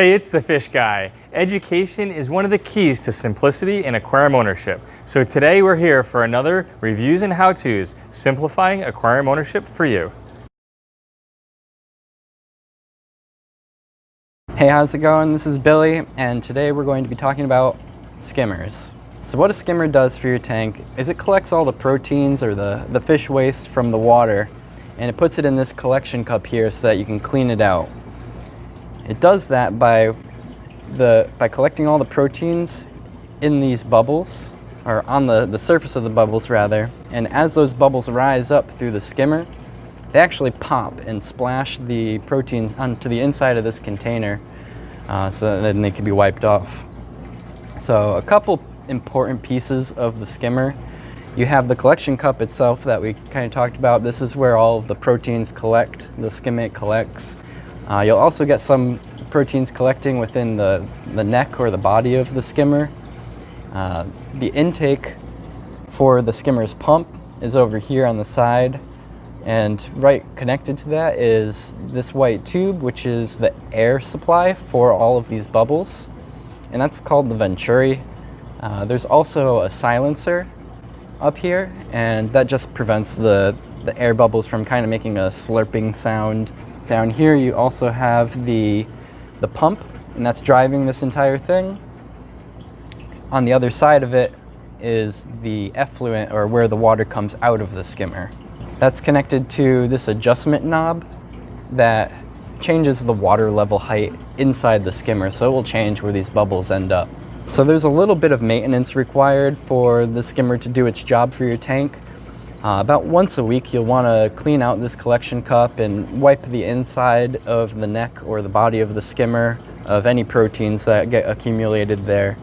Hey, it's the fish guy. Education is one of the keys to simplicity in aquarium ownership. So today we're here for another reviews and how-tos, simplifying aquarium ownership for you. Hey, how's it going? This is Billy, and today we're going to be talking about skimmers. So what a skimmer does for your tank is it collects all the proteins or the fish waste from the water, and it puts it in this collection cup here so that you can clean it out. It does that by collecting all the proteins in these bubbles, or on the surface of the bubbles rather, and as those bubbles rise up through the skimmer, they actually pop and splash the proteins onto the inside of this container so that then they can be wiped off. So a couple important pieces of the skimmer. You have the collection cup itself that we kind of talked about. This is where all of the proteins collect, the skimmate collects. You'll also get some proteins collecting within the neck or the body of the skimmer. The intake for the skimmer's pump is over here on the side, and right connected to that is this white tube, which is the air supply for all of these bubbles, and that's called the venturi. There's also a silencer up here, and that just prevents the air bubbles from kind of making a slurping sound. Down here you also have the pump, and that's driving this entire thing. On the other side of it is the effluent, or where the water comes out of the skimmer. That's connected to this adjustment knob that changes the water level height inside the skimmer, so it will change where these bubbles end up. So there's a little bit of maintenance required for the skimmer to do its job for your tank. About once a week you'll want to clean out this collection cup and wipe the inside of the neck or the body of the skimmer of any proteins that get accumulated there.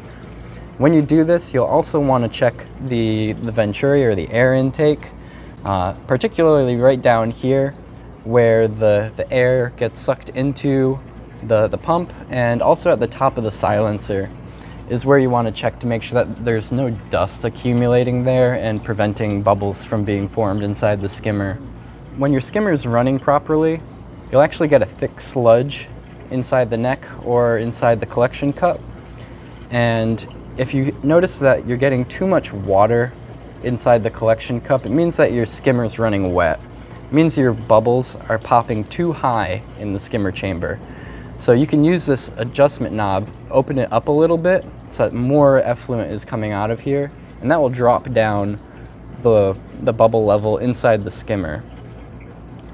When you do this, you'll also want to check the venturi or the air intake, particularly right down here where the air gets sucked into the pump, and also at the top of the silencer is where you want to check to make sure that there's no dust accumulating there and preventing bubbles from being formed inside the skimmer. When your skimmer is running properly, you'll actually get a thick sludge inside the neck or inside the collection cup. And if you notice that you're getting too much water inside the collection cup, it means that your skimmer is running wet. It means your bubbles are popping too high in the skimmer chamber. So you can use this adjustment knob, open it up a little bit so that more effluent is coming out of here, and that will drop down the bubble level inside the skimmer.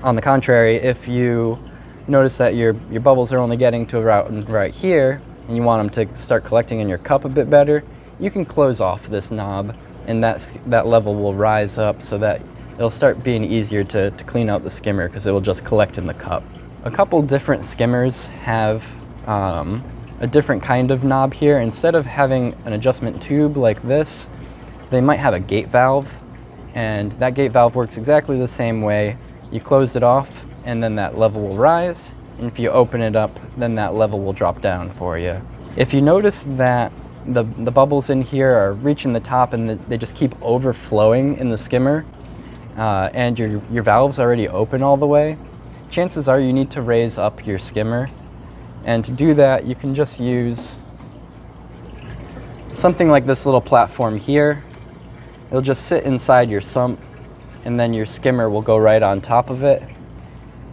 On the contrary, if you notice that your bubbles are only getting to around right here, and you want them to start collecting in your cup a bit better, you can close off this knob, and that level will rise up so that it'll start being easier to clean out the skimmer, because it will just collect in the cup. A couple different skimmers have a different kind of knob here. Instead of having an adjustment tube like this, they might have a gate valve, and that gate valve works exactly the same way. You close it off and then that level will rise, and if you open it up then that level will drop down for you. If you notice that the bubbles in here are reaching the top and they just keep overflowing in the skimmer, and your valve's already open all the way, chances are you need to raise up your skimmer. And to do that, you can just use something like this little platform here. It'll just sit inside your sump, and then your skimmer will go right on top of it.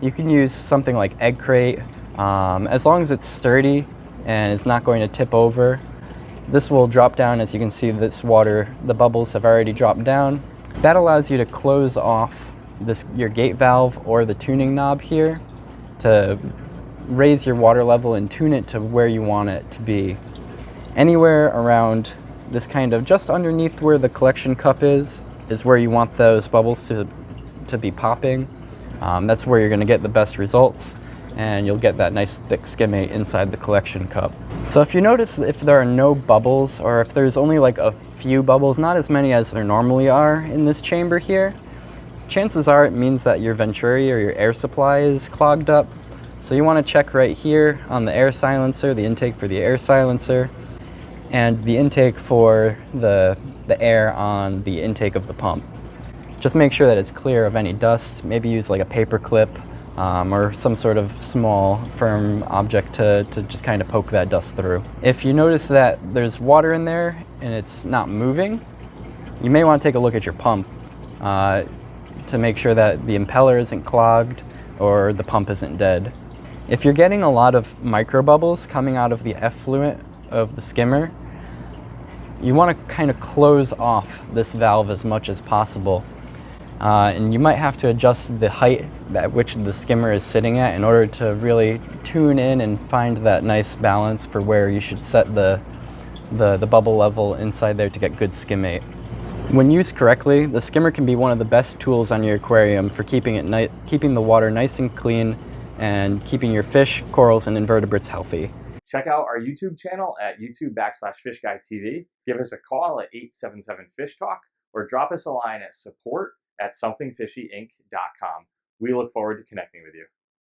You can use something like egg crate. As long as it's sturdy and it's not going to tip over, this will drop down. As you can see, this water, the bubbles have already dropped down. That allows you to close off your gate valve or the tuning knob here to raise your water level and tune it to where you want it to be. Anywhere around this kind of just underneath where the collection cup is where you want those bubbles to be popping. That's where you're going to get the best results, and you'll get that nice thick skimmate inside the collection cup. So if you notice, if there are no bubbles, or if there's only like a few bubbles, not as many as there normally are in this chamber here, chances are it means that your venturi or your air supply is clogged up. So you want to check right here on the air silencer, the intake for the air silencer, and the intake for the air on the intake of the pump. Just make sure that it's clear of any dust. Maybe use like a paper clip or some sort of small firm object to just kind of poke that dust through. If you notice that there's water in there and it's not moving, you may want to take a look at your pump to make sure that the impeller isn't clogged or the pump isn't dead. If you're getting a lot of micro bubbles coming out of the effluent of the skimmer, you want to kind of close off this valve as much as possible. And you might have to adjust the height at which the skimmer is sitting at in order to really tune in and find that nice balance for where you should set the bubble level inside there to get good skimmate. When used correctly, the skimmer can be one of the best tools on your aquarium for keeping the water nice and clean and keeping your fish, corals, and invertebrates healthy. Check out our YouTube channel at youtube.com/FishGuyTV. Give us a call at 877-FISH-TALK or drop us a line at support@somethingfishyinc.com. We look forward to connecting with you.